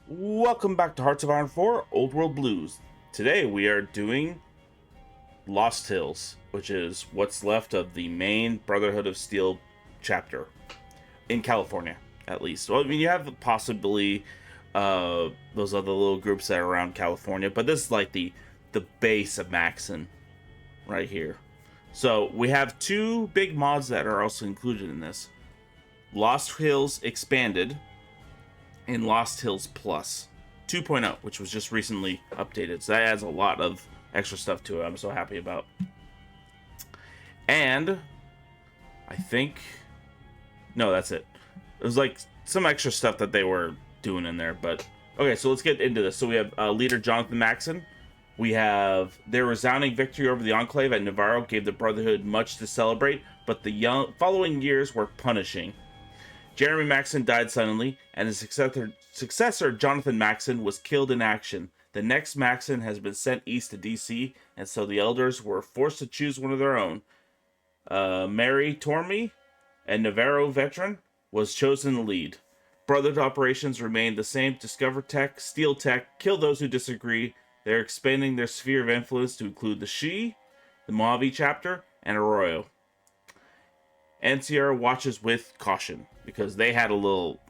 Welcome back to Hearts of Iron 4 Old World Blues. Today we are doing Lost Hills, which is what's left of the main Brotherhood of Steel chapter in California, at least. Well, I mean, you have possibly those other little groups that are around California, but this is like the base of Maxon right here. So we have two big mods that are also included in this: Lost Hills Expanded and Lost Hills Plus 2.0, which was just recently updated. So that adds a lot of extra stuff to it. I'm so happy about. And I think no, that's it. It was like some extra stuff that they were doing in there, but okay, so let's get into this. So we have leader Jonathan Maxon. We have their resounding victory over the Enclave at Navarro gave the Brotherhood much to celebrate, but the following years were punishing. Jeremy Maxon died suddenly, and his successor, Jonathan Maxon, was killed in action. The next Maxon has been sent east to DC, and so the elders were forced to choose one of their own. Mary Tormey, a Navarro veteran, was chosen to lead. Brotherhood operations remained the same: discover tech, steal tech, kill those who disagree. They're expanding their sphere of influence to include the Shi, the Mojave chapter, and Arroyo. NCR watches with caution because they had a little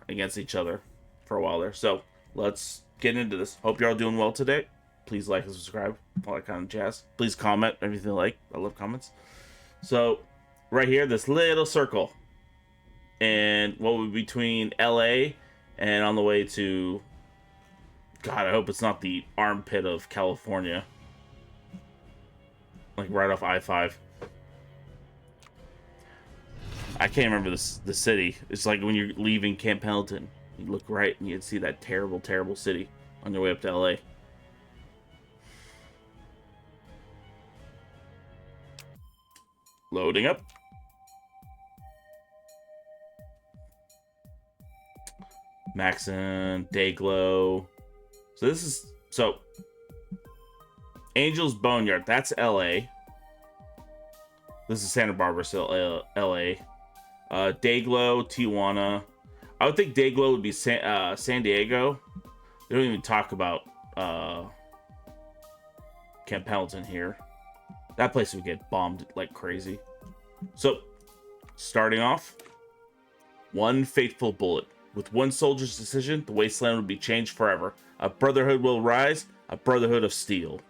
against each other for a while there. So let's get into this. Hope you're all doing well today. Please like and subscribe, all that kind of jazz. Please comment everything you like. I love comments. So right here, this little circle, and what would be between LA and on the way to, God, I hope it's not the armpit of California, like right off I-5. I can't remember the city. It's like when you're leaving Camp Pendleton, you look right and you'd see that terrible, terrible city on your way up to LA. Loading up. Maxon, Dayglow. So this is Angel's Boneyard. That's LA. This is Santa Barbara, still LA. Dayglow, Tijuana. I would think Dayglow would be San Diego. They don't even talk about Camp Pendleton here. That place would get bombed like crazy. So, starting off, one fateful bullet. With one soldier's decision, the wasteland would be changed forever. A brotherhood will rise, a brotherhood of steel.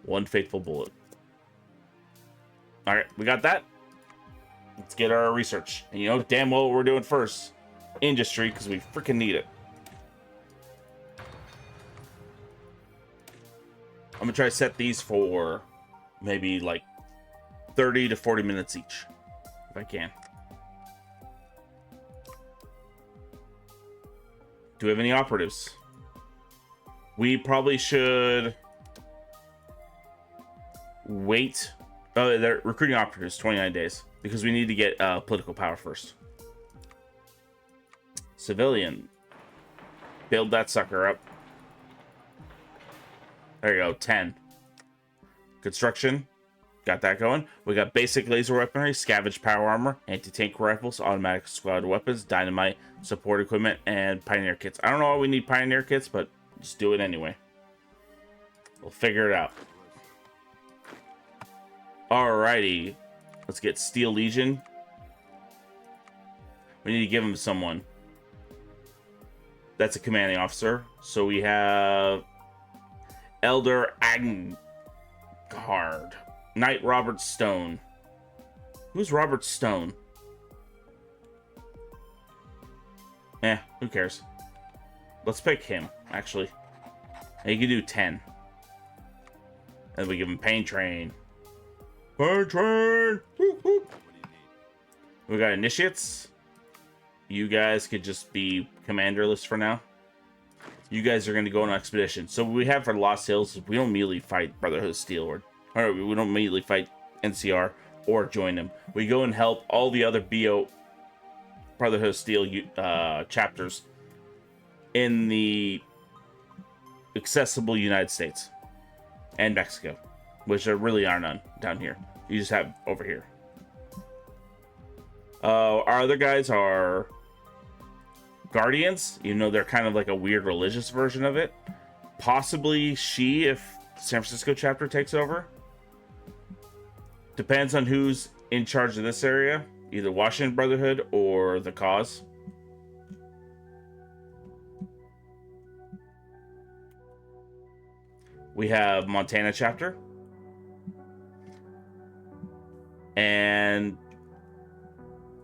One fateful bullet. Alright, we got that. Let's get our research. And you know damn well what we're doing first. Industry, because we freaking need it. I'm going to try to set these for maybe like 30 to 40 minutes each. If I can. Do we have any operatives? We probably should wait. Oh, they're recruiting operatives, 29 days. Because we need to get political power first. Civilian. Build that sucker up. There you go, 10. Construction. Got that going. We got basic laser weaponry, scavenge power armor, anti-tank rifles, automatic squad weapons, dynamite, support equipment, and pioneer kits. I don't know why we need pioneer kits, but just do it anyway. We'll figure it out. Alrighty. Let's get Steel Legion. We need to give him someone. That's a commanding officer. So we have Elder Agngard. Knight Robert Stone. Who's Robert Stone? Who cares? Let's pick him, actually. And you can do 10. And we give him Pain Train. Pain Train! Whoop, whoop. We got initiates. You guys could just be commanderless for now. You guys are going to go on an expedition. So what we have for Lost Hills is we don't immediately fight Brotherhood of Steel, or we don't immediately fight NCR or join them. We go and help all the other Brotherhood of Steel chapters in the accessible United States and Mexico, which there really are none down here. You just have over here. Our other guys are guardians, even though they're kind of like a weird religious version of it. Possibly she, if San Francisco chapter takes over. Depends on who's in charge of this area, either Washington Brotherhood or the Cause. We have Montana chapter and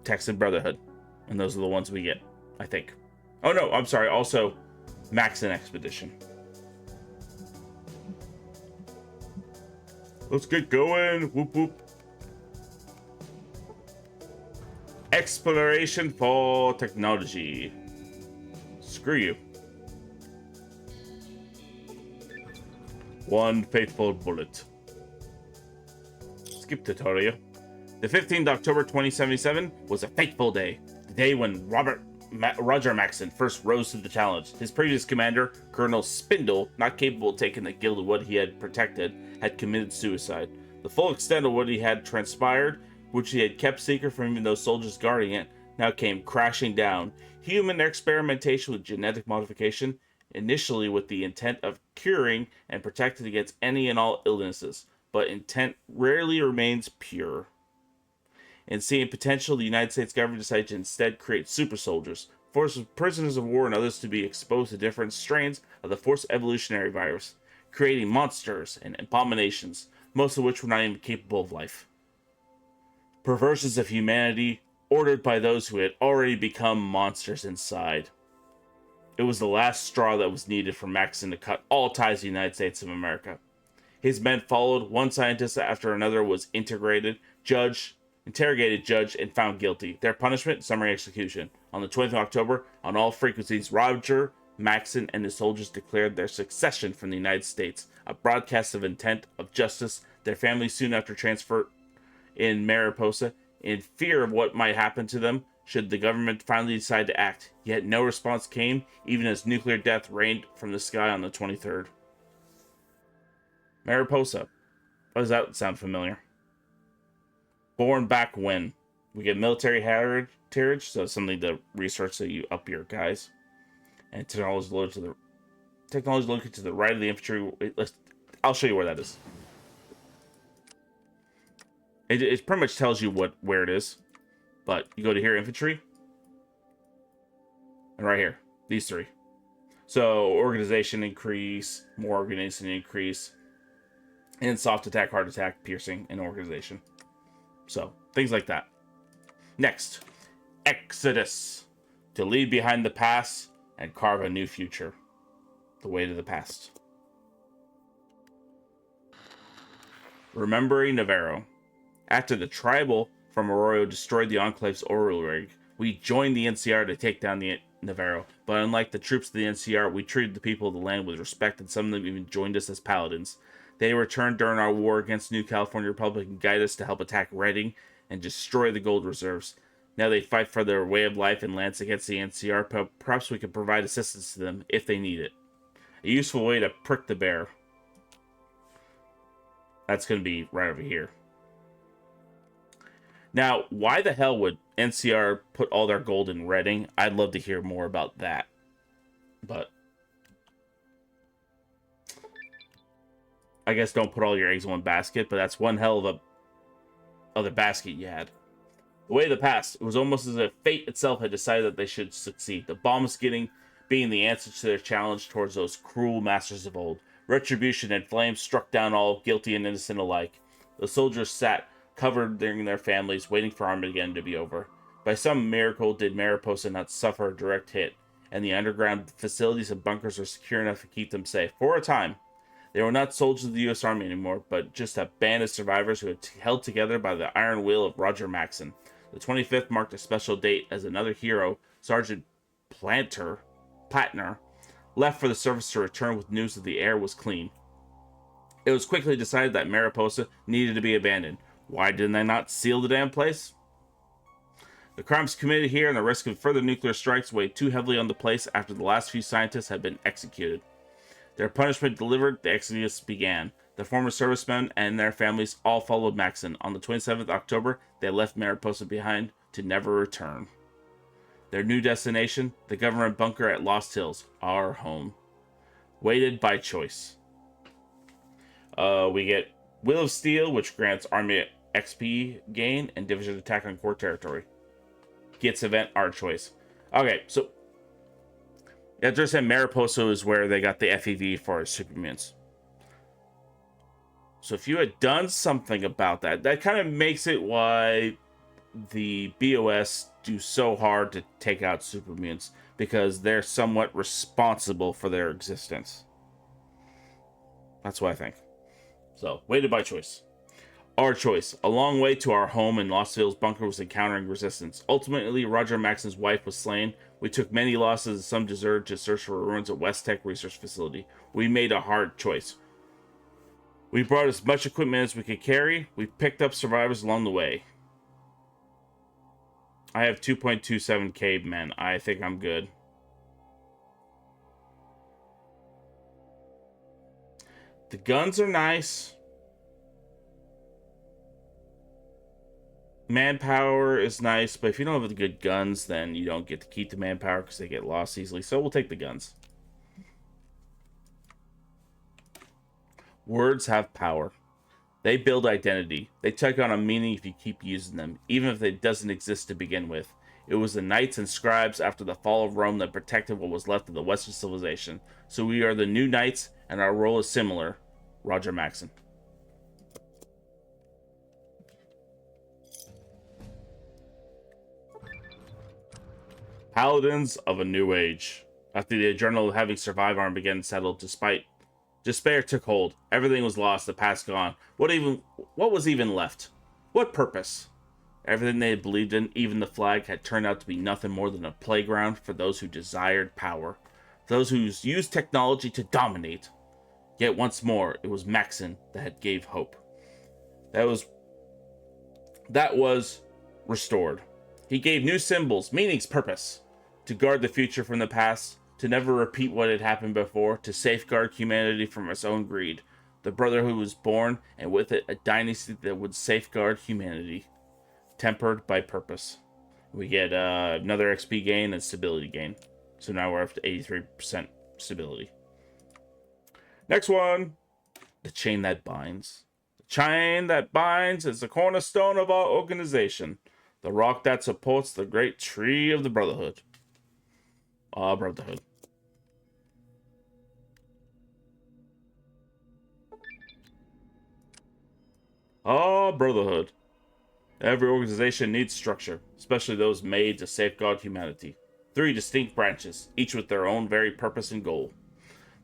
Texan Brotherhood, and those are the ones we get, I think. Oh no, I'm sorry. Also, Maxon Expedition. Let's get going. Whoop whoop. Exploration for technology. Screw you. One faithful bullet. Skip tutorial. The 15th of October 2077 was a fateful day. The day when Roger Maxon first rose to the challenge. His previous commander, Colonel Spindle, not capable of taking the guilt of what he had protected, had committed suicide. The full extent of what he had transpired, which he had kept secret from even those soldiers guarding it, now came crashing down. Human experimentation with genetic modification, initially with the intent of curing and protecting against any and all illnesses, but intent rarely remains pure. In seeing potential, the United States government decided to instead create super soldiers, force prisoners of war and others to be exposed to different strains of the forced evolutionary virus, creating monsters and abominations, most of which were not even capable of life. Perversions of humanity, ordered by those who had already become monsters inside. It was the last straw that was needed for Maxon to cut all ties to the United States of America. His men followed. One scientist after another was interrogated, judged, and found guilty. Their punishment, summary execution. On the 20th of October, on all frequencies, Roger Maxon and his soldiers declared their succession from the United States, a broadcast of intent of justice. Their families soon after transferred in Mariposa, in fear of what might happen to them should the government finally decide to act. Yet no response came, even as nuclear death rained from the sky on the 23rd. Mariposa. Why does that sound familiar? Born back when? We get military heritage, so something to research so you up your guys. And technology located to the right of the infantry. I'll show you where that is. It pretty much tells you where it is. But you go to here, infantry. And right here, these three. So organization increase, more organization increase. And soft attack, hard attack, piercing, and organization. So, things like that. Next, Exodus. To leave behind the past and carve a new future. The way to the past. Remembering Navarro. After the tribal from Arroyo destroyed the Enclave's oil rig, we joined the NCR to take down the Navarro. But unlike the troops of the NCR, we treated the people of the land with respect, and some of them even joined us as paladins. They returned during our war against New California Republic and guided us to help attack Redding and destroy the gold reserves. Now they fight for their way of life and lands against the NCR. Perhaps we could provide assistance to them if they need it. A useful way to prick the bear. That's going to be right over here. Now, why the hell would NCR put all their gold in Redding? I'd love to hear more about that. But I guess don't put all your eggs in one basket, but that's one hell of a other basket you had. The way of the past, it was almost as if fate itself had decided that they should succeed. The bombs being the answer to their challenge towards those cruel masters of old. Retribution and flames struck down all, guilty and innocent alike. The soldiers sat, covered in their families, waiting for Armageddon to be over. By some miracle did Mariposa not suffer a direct hit, and the underground facilities and bunkers were secure enough to keep them safe. For a time, they were not soldiers of the U.S. Army anymore, but just a band of survivors who had held together by the iron will of Roger Maxon. The 25th marked a special date as another hero, Sergeant Platner, left for the service to return with news that the air was clean. It was quickly decided that Mariposa needed to be abandoned. Why didn't they not seal the damn place? The crimes committed here and the risk of further nuclear strikes weighed too heavily on the place after the last few scientists had been executed. Their punishment delivered, the exodus began. The former servicemen and their families all followed Maxon. On the 27th of October, they left Mariposa behind to never return. Their new destination, the government bunker at Lost Hills, our home. Weighted by choice. We get Will of Steel, which grants Army XP gain and division attack on core territory. Gets event, our choice. Okay, so yeah, just said Mariposa is where they got the FEV for supermutants. So if you had done something about that, that kind of makes it why the BOS do so hard to take out supermutants, because they're somewhat responsible for their existence. That's what I think. So, weighted by choice. Our choice. A long way to our home in Lost Hills bunker was encountering resistance. Ultimately, Roger Maxon's wife was slain. We took many losses and some deserted to search for ruins at West Tech Research Facility. We made a hard choice. We brought as much equipment as we could carry. We picked up survivors along the way. I have 2.27k men. I think I'm good. The guns are nice. Manpower is nice, but if you don't have the good guns, then you don't get to keep the manpower because they get lost easily. So we'll take the guns. Words have power. They build identity. They take on a meaning if you keep using them, even if it doesn't exist to begin with. It was the knights and scribes after the fall of Rome that protected what was left of the Western civilization. So we are the new knights, and our role is similar. Roger Maxon. Paladins of a New Age. After the adrenaline of having survived Armageddon settled, despite despair took hold. Everything was lost, the past gone. What was even left? What purpose? Everything they had believed in, even the flag, had turned out to be nothing more than a playground for those who desired power. Those who used technology to dominate. Yet once more, it was Maxon that gave hope. That was restored. He gave new symbols, meanings, purpose. To guard the future from the past, to never repeat what had happened before, to safeguard humanity from its own greed. The Brotherhood was born, and with it, a dynasty that would safeguard humanity, tempered by purpose. We get another XP gain and stability gain. So now we're up to 83% stability. Next one, the chain that binds. The chain that binds is the cornerstone of our organization. The rock that supports the great tree of the Brotherhood. Brotherhood. Brotherhood. Every organization needs structure, especially those made to safeguard humanity. 3 distinct branches, each with their own very purpose and goal.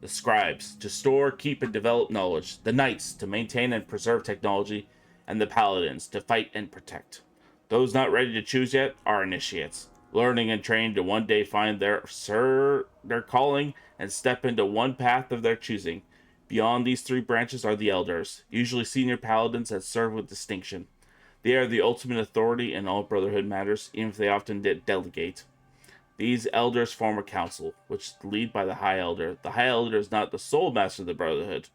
The scribes, to store, keep, and develop knowledge. The knights, to maintain and preserve technology. And the paladins, to fight and protect. Those not ready to choose yet are initiates, learning and trained to one day find their calling and step into one path of their choosing. Beyond these 3 branches are the elders, usually senior paladins that serve with distinction. They are the ultimate authority in all Brotherhood matters, even if they often delegate. These elders form a council, which is led by the High Elder. The High Elder is not the sole master of the Brotherhood.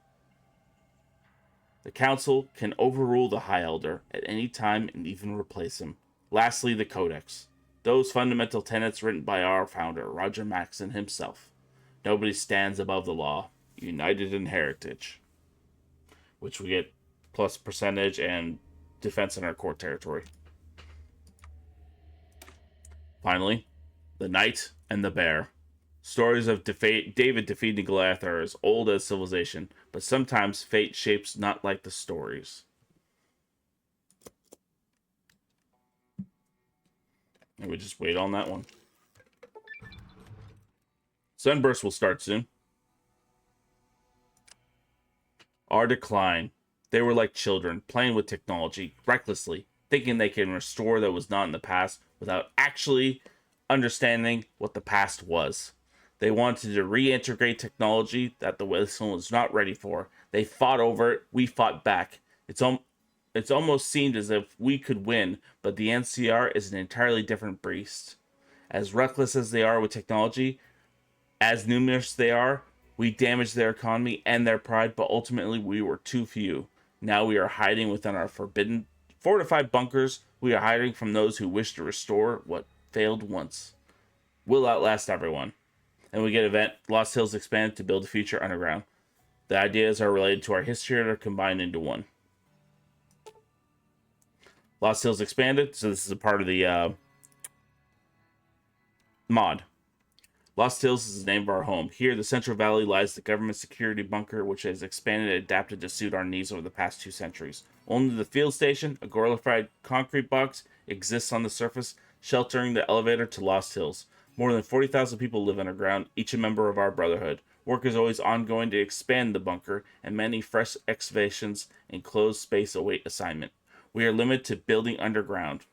The council can overrule the High Elder at any time and even replace him. Lastly, the Codex. Those fundamental tenets written by our founder, Roger Maxon himself. Nobody stands above the law. United in heritage. Which we get plus percentage and defense in our core territory. Finally, the Knight and the Bear. Stories of David defeating Goliath are as old as civilization, but sometimes fate shapes not like the stories. And we just wait on that one. Sunburst will start soon. Our decline. They were like children, playing with technology, recklessly, thinking they can restore that was not in the past without actually understanding what the past was. They wanted to reintegrate technology that the Wasteland was not ready for. They fought over it. We fought back. It's almost seemed as if we could win, but the NCR is an entirely different beast. As reckless as they are with technology, as numerous they are, we damaged their economy and their pride, but ultimately we were too few. Now we are hiding within our fortified bunkers. We are hiding from those who wish to restore what failed once. will outlast everyone. And we get event Lost Hills expanded to build a future underground. The ideas are related to our history and are combined into one. Lost Hills expanded, so this is a part of the mod. Lost Hills is the name of our home. Here, the Central Valley lies the government security bunker, which has expanded and adapted to suit our needs over the past 2 centuries. Only the field station, a glorified concrete box, exists on the surface, sheltering the elevator to Lost Hills. More than 40,000 people live underground, each a member of our Brotherhood. Work is always ongoing to expand the bunker, and many fresh excavations and closed space await assignment. We are limited to building underground.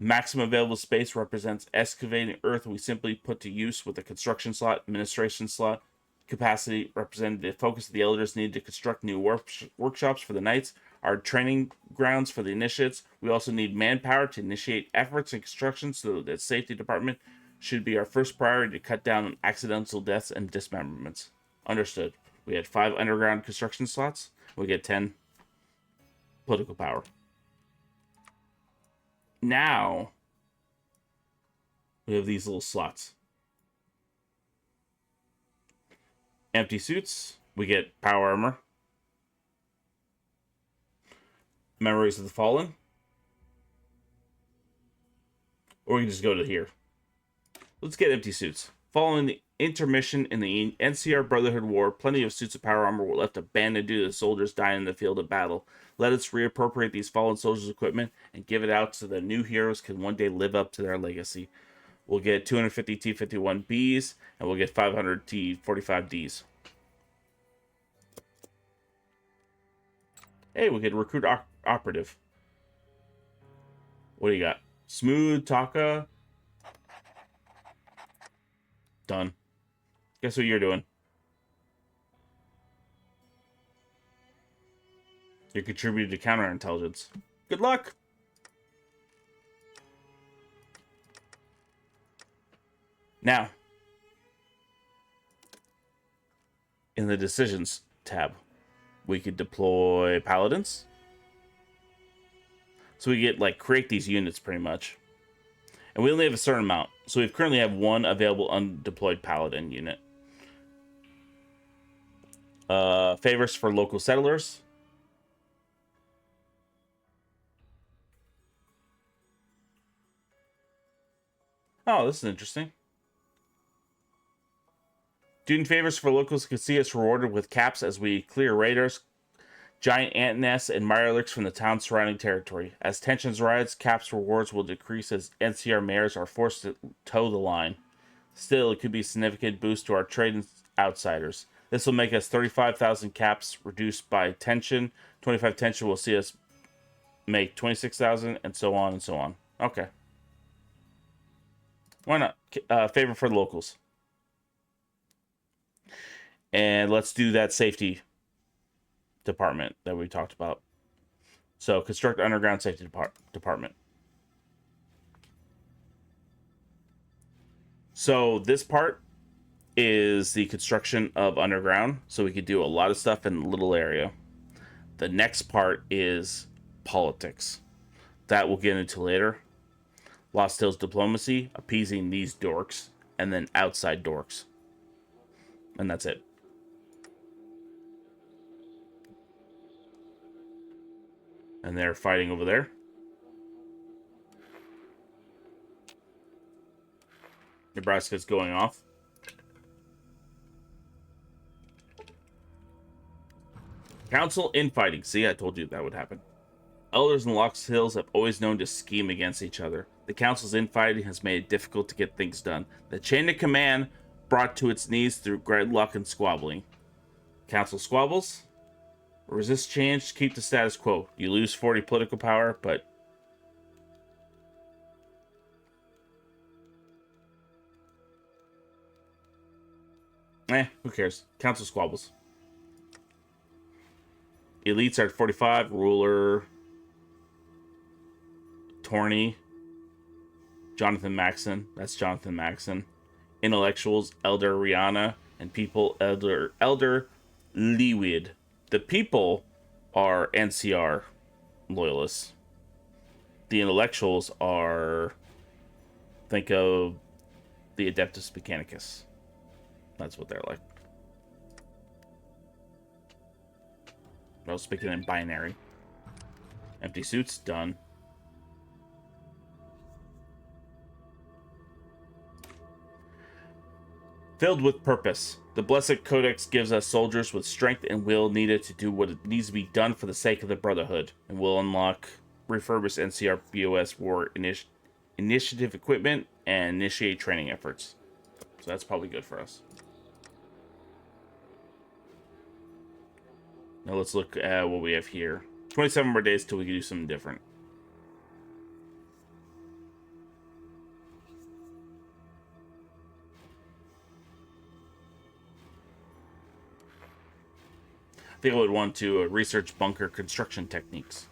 Maximum available space represents excavating earth we simply put to use with a construction slot, administration slot. Capacity represented the focus of the elders needed to construct new workshops for the knights, our training grounds for the initiates. We also need manpower to initiate efforts and construction, so the safety department should be our first priority to cut down on accidental deaths and dismemberments. Understood. We had 5 underground construction slots. We get 10 political power. Now, we have these little slots. Empty suits, we get power armor. Memories of the Fallen. Or we can just go to here. Let's get empty suits. Following the intermission in the NCR Brotherhood War, plenty of suits of power armor were left abandoned due to the soldiers dying in the field of battle. Let us reappropriate these fallen soldiers' equipment and give it out so the new heroes can one day live up to their legacy. We'll get 250 T-51Bs, and we'll get 500 T-45Ds. Hey, we could recruit operative. What do you got? Smooth, Taka. Done. Guess what you're doing? You're contributing to counterintelligence. Good luck! Now, in the Decisions tab, we could deploy Paladins. So we get, like, create these units pretty much. And we only have a certain amount. So we currently have 1 available undeployed Paladin unit. Favors for local settlers. Oh, this is interesting. Doing favors for locals can see us rewarded with caps as we clear raiders, giant ant nests, and mirelurks from the town's surrounding territory. As tensions rise, caps rewards will decrease as NCR mayors are forced to toe the line. Still, it could be a significant boost to our trade and outsiders. This will make us 35,000 caps reduced by tension. 25 tension will see us make 26,000, and so on and so on. Okay. Why not? Favor for the locals. And let's do that safety department that we talked about. So, construct underground safety department. So, this part is the construction of underground. So, we could do a lot of stuff in a little area. The next part is politics. That we'll get into later. Lost Hills diplomacy, appeasing these dorks, and then outside dorks. And that's it. And they're fighting over there. Nebraska's going off. Council infighting. See, I told you that would happen. Elders in Lost Hills have always known to scheme against each other. The council's infighting has made it difficult to get things done. The chain of command brought to its knees through gridlock and squabbling. Council squabbles. Resist change, keep the status quo. You lose 40 political power, but who cares? Council squabbles. Elites are at 45. Ruler Torney. Jonathan Maxon. That's Jonathan Maxon. Intellectuals, Elder Rihanna. And people, Elder Leewid. The people are NCR loyalists. The intellectuals are Think of the Adeptus Mechanicus. That's what they're like. I was speaking in binary. Empty suits, done. Filled with purpose. The Blessed Codex gives us soldiers with strength and will needed to do what needs to be done for the sake of the Brotherhood, and will unlock refurbished NCR BOS War initiative equipment and initiate training efforts. So that's probably good for us. Now let's look at what we have here. 27 more days till we can do something different. I think I would want to research bunker construction techniques.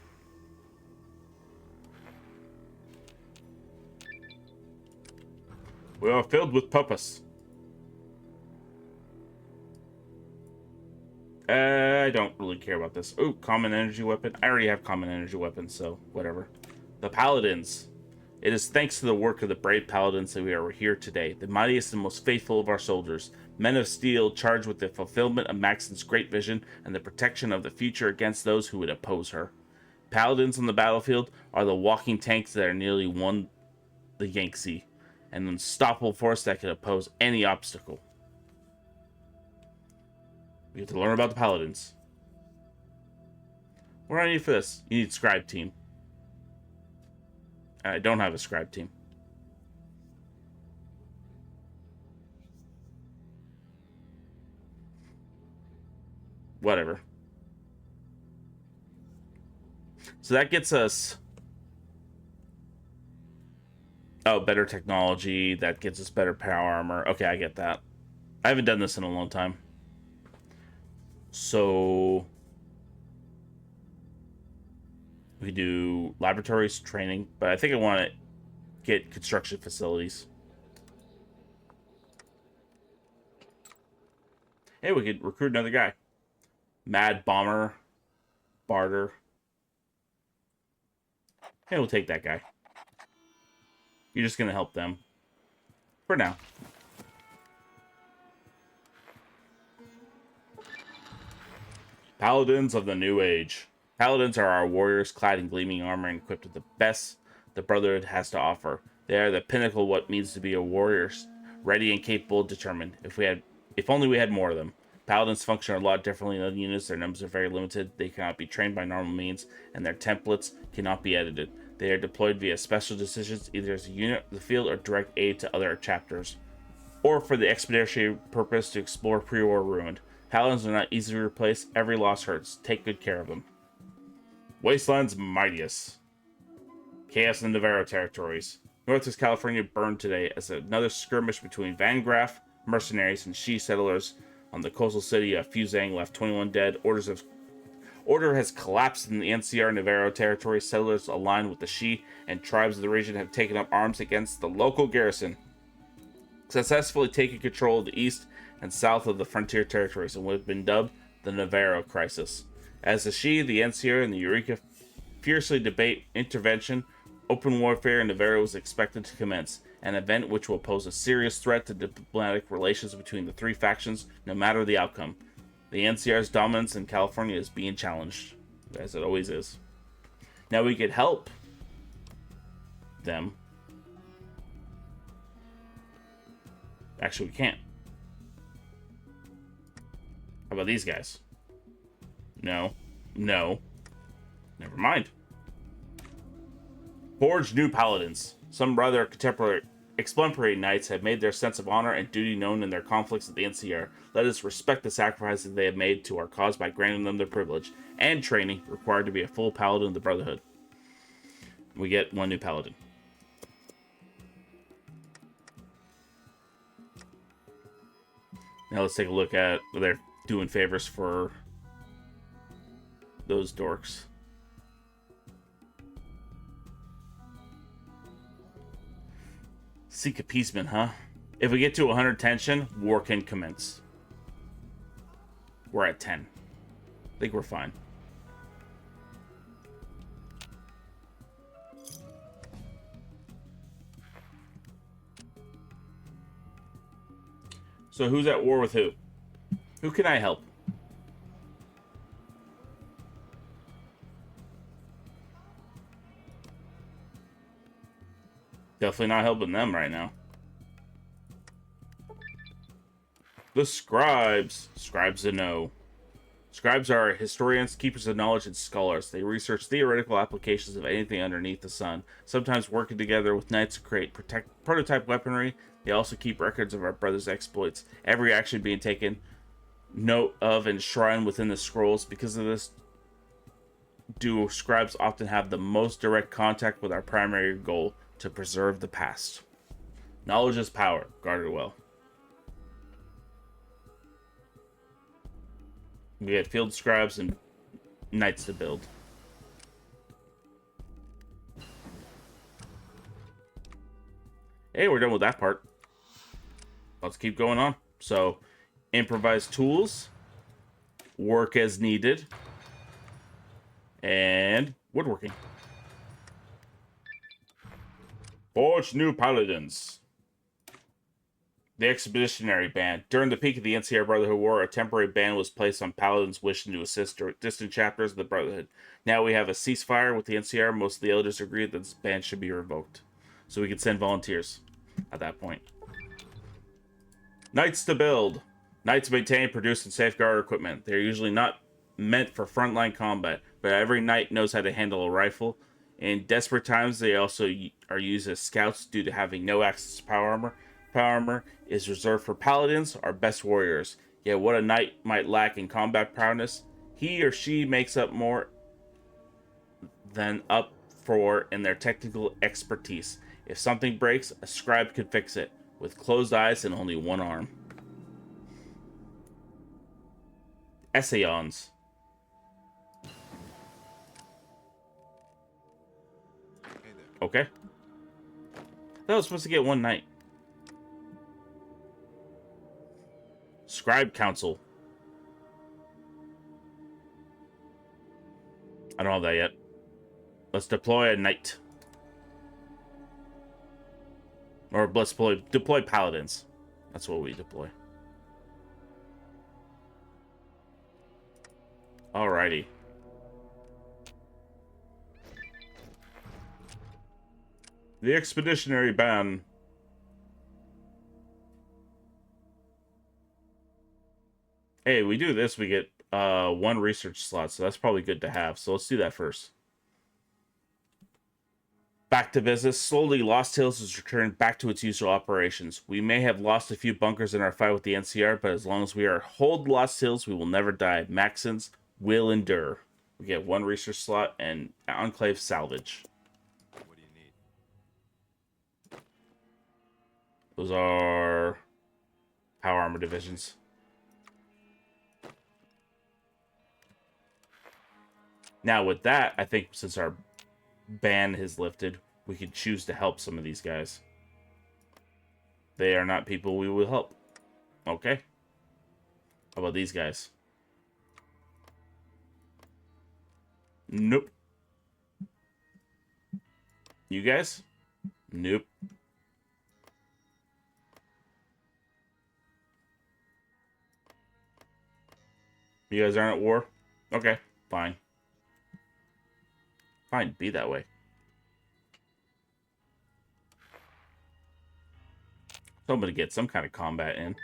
We are filled with purpose. I don't really care about this. Oh, common energy weapon. I already have common energy weapons, so whatever. The Paladins. It is thanks to the work of the brave Paladins that we are here today, the mightiest and most faithful of our soldiers, men of steel charged with the fulfillment of Maxon's great vision and the protection of the future against those who would oppose her. Paladins on the battlefield are the walking tanks that are nearly won the Yangtze, an unstoppable force that can oppose any obstacle. We have to learn about the Paladins. What do I need for this? You need scribe team. I don't have a scribe team. Whatever. So that gets us... Oh, better technology. That gets us better power armor. Okay, I get that. I haven't done this in a long time. So... we do laboratories, training, but I think I want to get construction facilities. Hey, we could recruit another guy. Mad Bomber. Barter. Hey, we'll take that guy. You're just going to help them. For now. Paladins of the New Age. Paladins are our warriors clad in gleaming armor and equipped with the best the Brotherhood has to offer. They are the pinnacle of what means to be a warrior, ready and capable, determined. If only we had more of them. Paladins function a lot differently than units. Their numbers are very limited. They cannot be trained by normal means, and their templates cannot be edited. They are deployed via special decisions, either as a unit of the field or direct aid to other chapters, or for the expeditionary purpose to explore pre-war ruined. Paladins are not easily replaced. Every loss hurts. Take good care of them. Wasteland's mightiest. Chaos in the Navarro territories. Northwest California burned today as another skirmish between Van Graff mercenaries and Shi settlers on the coastal city of Fuzang left 21 dead. Order has collapsed in the NCR Navarro territory. Settlers aligned with the Shi and tribes of the region have taken up arms against the local garrison, successfully taking control of the east and south of the frontier territories in what has been dubbed the Navarro Crisis. As the Shi, the NCR, and the Eureka fiercely debate intervention, open warfare in Navarro is expected to commence, an event which will pose a serious threat to diplomatic relations between the three factions, no matter the outcome. The NCR's dominance in California is being challenged, as it always is. Now we could help them. Actually, we can't. How about these guys? No. No. Never mind. Forge new paladins. Some rather contemporary exemplary knights have made their sense of honor and duty known in their conflicts with the NCR. Let us respect the sacrifices they have made to our cause by granting them their privilege and training required to be a full paladin of the Brotherhood. We get one new paladin. Now let's take a look at what they're doing favors for those dorks. Seek appeasement, huh? If we get to 100 tension, war can commence. We're at 10. I think we're fine. So who's at war with who? Who can I help? Definitely not helping them right now. The scribes. Scribes a no. Scribes are historians, keepers of knowledge, and scholars. They research theoretical applications of anything underneath the sun, sometimes working together with knights to create prototype weaponry. They also keep records of our brothers' exploits, every action being taken note of and enshrined within the scrolls. Because of this, do scribes often have the most direct contact with our primary goal, to preserve the past. Knowledge is power. Guard it well. We had field scribes and knights to build. Hey, we're done with that part. Let's keep going on. So, improvised tools, work as needed, and woodworking. Forge new paladins. The Expeditionary Band. During the peak of the NCR Brotherhood War, a temporary ban was placed on paladins wishing to assist distant chapters of the Brotherhood. Now we have a ceasefire with the NCR. Most of the elders agreed that this ban should be revoked. So we can send volunteers at that point. Knights to build. Knights maintain, produce, and safeguard equipment. They're usually not meant for frontline combat, but every knight knows how to handle a rifle. In desperate times, they also are used as scouts due to having no access to power armor. Power armor is reserved for paladins, our best warriors. Yet what a knight might lack in combat prowess, he or she makes up more than up for in their technical expertise. If something breaks, a scribe could fix it, with closed eyes and only one arm. Essayons. Okay. I was supposed to get one knight. Scribe Council. I don't have that yet. Let's deploy a knight. Or let's deploy paladins. That's what we deploy. Alrighty. The Expeditionary Band. Hey, we do this, we get one research slot, so that's probably good to have. So let's do that first. Back to business. Slowly, Lost Hills has returned back to its usual operations. We may have lost a few bunkers in our fight with the NCR, but as long as we are hold Lost Hills, we will never die. Maxons will endure. We get one research slot and Enclave Salvage. What do you need? Those are power armor divisions. Now with that, I think since our ban has lifted, we could choose to help some of these guys. They are not people we will help. Okay. How about these guys? Nope. You guys? Nope. You guys aren't at war? Okay, fine. Fine, be that way. So I'm going to get some kind of combat in.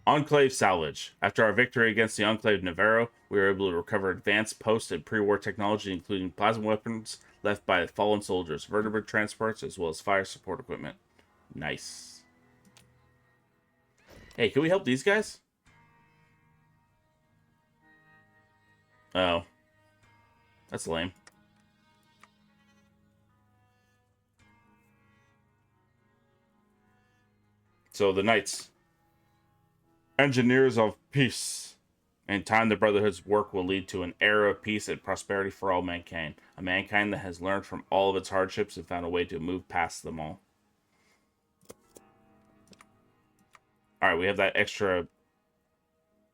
Enclave Salvage. After our victory against the Enclave Navarro, we were able to recover advanced post and pre-war technology, including plasma weapons left by fallen soldiers, vertebrate transports, as well as fire support equipment. Nice. Hey, can we help these guys? Oh. That's lame. So the Knights. Engineers of peace. In time, the Brotherhood's work will lead to an era of peace and prosperity for all mankind. A mankind that has learned from all of its hardships and found a way to move past them all. Alright, we have that extra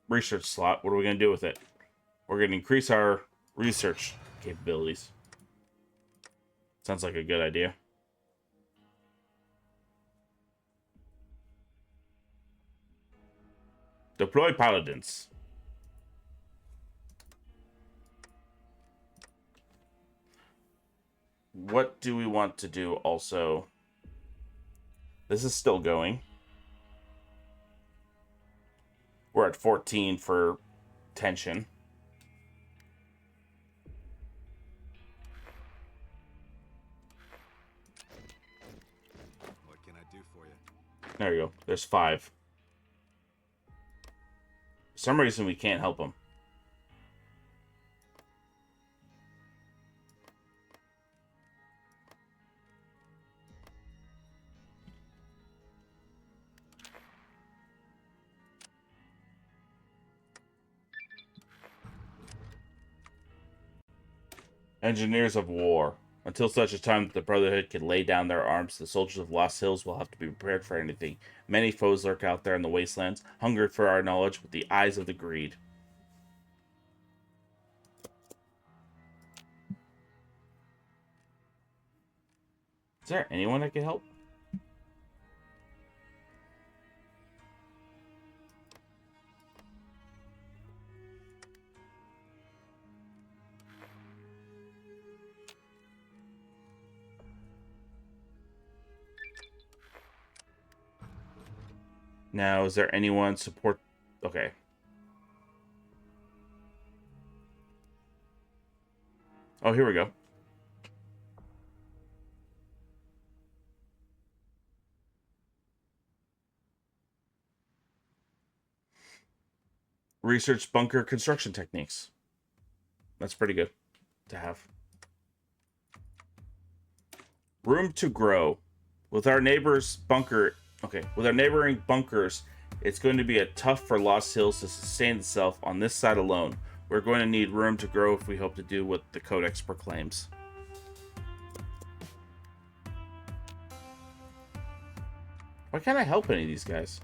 research slot. What are we going to do with it? We're going to increase our research capabilities. Sounds like a good idea. Deploy paladins. What do we want to do also? This is still going. We're at 14 for tension. What can I do for you? There you go. There's 5. For some reason, we can't help them. Engineers of War. Until such a time that the Brotherhood can lay down their arms, the soldiers of Lost Hills will have to be prepared for anything. Many foes lurk out there in the wastelands, hungry for our knowledge with the eyes of the greed. Is there anyone that can help? Now, is there anyone support? Okay. Oh, here we go. Research bunker construction techniques. That's pretty good to have. Room to grow. With our neighbors' bunker... Okay, with our neighboring bunkers, it's going to be tough for Lost Hills to sustain itself on this side alone. We're going to need room to grow if we hope to do what the Codex proclaims. Why can't I help any of these guys?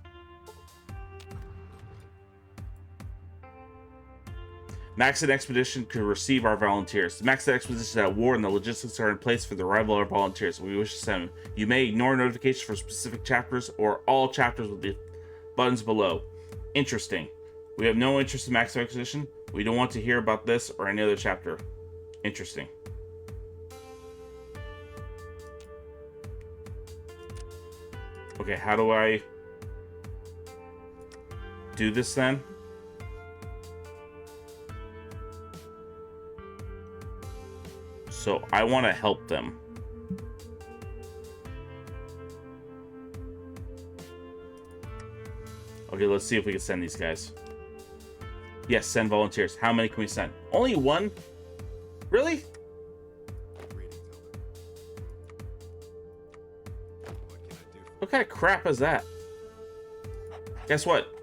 Maxon Expedition could receive our volunteers. The Maxon Expedition is at war and the logistics are in place for the arrival of our volunteers. We wish to send them. You may ignore notifications for specific chapters or all chapters with the buttons below. Interesting. We have no interest in Maxon Expedition. We don't want to hear about this or any other chapter. Interesting. Okay, how do I do this then? So I want to help them. Okay, let's see if we can send these guys. Yes, send volunteers. How many can we send? Only 1? Really? What kind of crap is that? Guess what?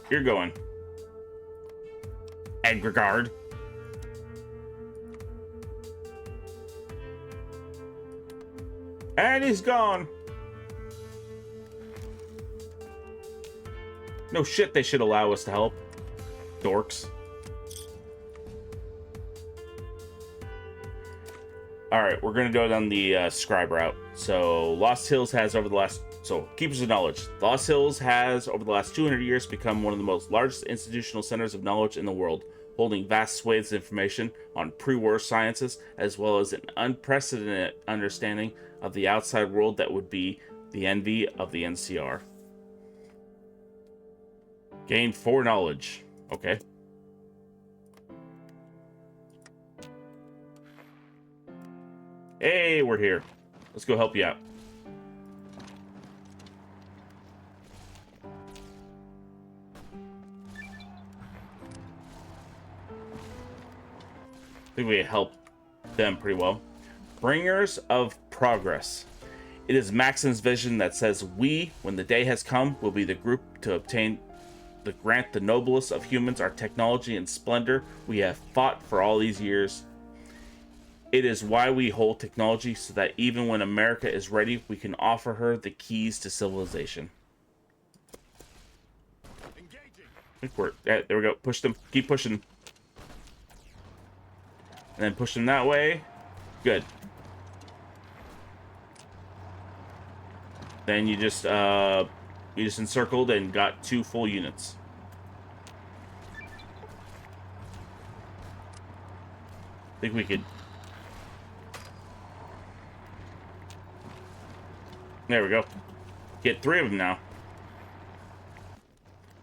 You're going. Agregard. And he's gone. No shit, they should allow us to help. Dorks. Alright, we're going to go down the scribe route. So, Lost Hills has over the last... So, Keepers of Knowledge. Lost Hills has, over the last 200 years, become one of the most largest institutional centers of knowledge in the world, holding vast swathes of information on pre-war sciences, as well as an unprecedented understanding of the outside world that would be the envy of the NCR. Gain 4 knowledge. Okay. Hey, we're here. Let's go help you out. I think we help them pretty well. Bringers of Progress. It is Maxon's vision that says we, when the day has come, will be the group to grant the noblest of humans our technology and splendor we have fought for all these years. It is why we hold technology so that even when America is ready, we can offer her the keys to civilization. Engaging. I think we're... Yeah, there we go. Push them. Keep pushing. And then push them that way. Good. Then you just encircled and got 2 full units. think we could... There we go. Get 3 of them now.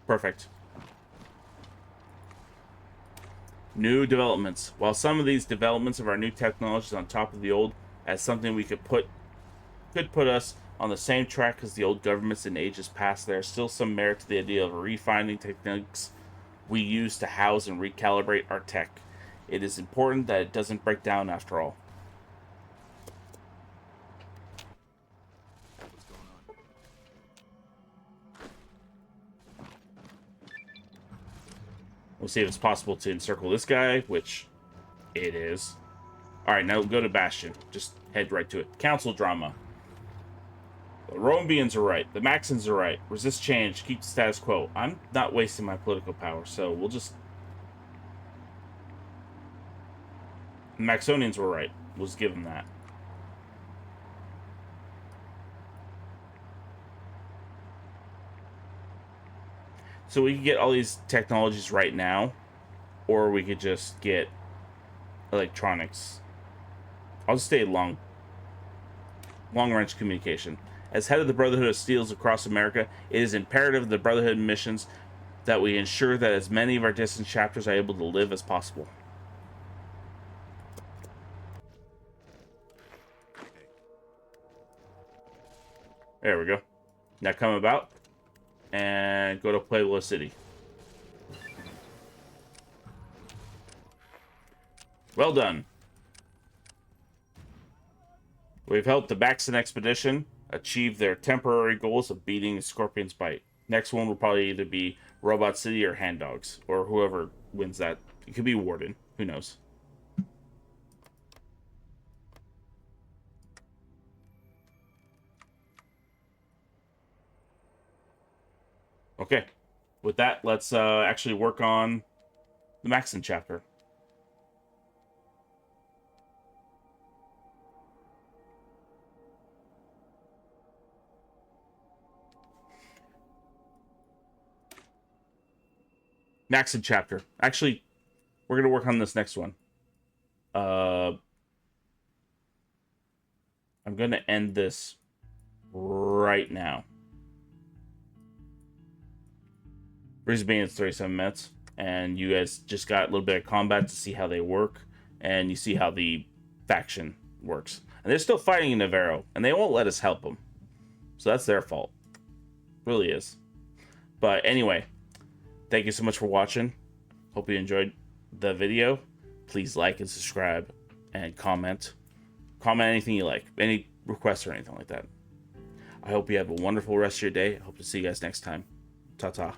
Perfect. New developments. While some of these developments of our new technologies on top of the old as something we could put us on the same track as the old governments in ages past, there is still some merit to the idea of refining techniques we use to house and recalibrate our tech. It is important that it doesn't break down after all. What's going on? We'll see if it's possible to encircle this guy, which it is. Alright, now go to Bastion. Just head right to it. Council drama. The Romebians are right. The Maxons are right. Resist change. Keep the status quo. I'm not wasting my political power, so we'll just... The Maxonians were right. We'll just give them that. So we could get all these technologies right now, or we could just get electronics. I'll just stay long-range communication. As head of the Brotherhood of Steels across America, it is imperative of the Brotherhood missions that we ensure that as many of our distant chapters are able to live as possible. There we go. Now come about and go to Pueblo City. Well done. We've helped the Maxon expedition achieve their temporary goals of beating the Scorpion's bite. Next one will probably either be Robot City or Hand Dogs, or whoever wins that. It could be Warden. Who knows? Okay. With that, let's actually work on the Maxon chapter. Maxon chapter. Actually, we're going to work on this next one. I'm going to end this right now. Reason being, it's 37 minutes, and you guys just got a little bit of combat to see how they work, and you see how the faction works. And they're still fighting in Navarro, and they won't let us help them. So that's their fault. Really is. But anyway, thank you so much for watching. Hope you enjoyed the video. Please like and subscribe and comment. Comment anything you like, any requests or anything like that. I hope you have a wonderful rest of your day. I hope to see you guys next time. Ta-ta.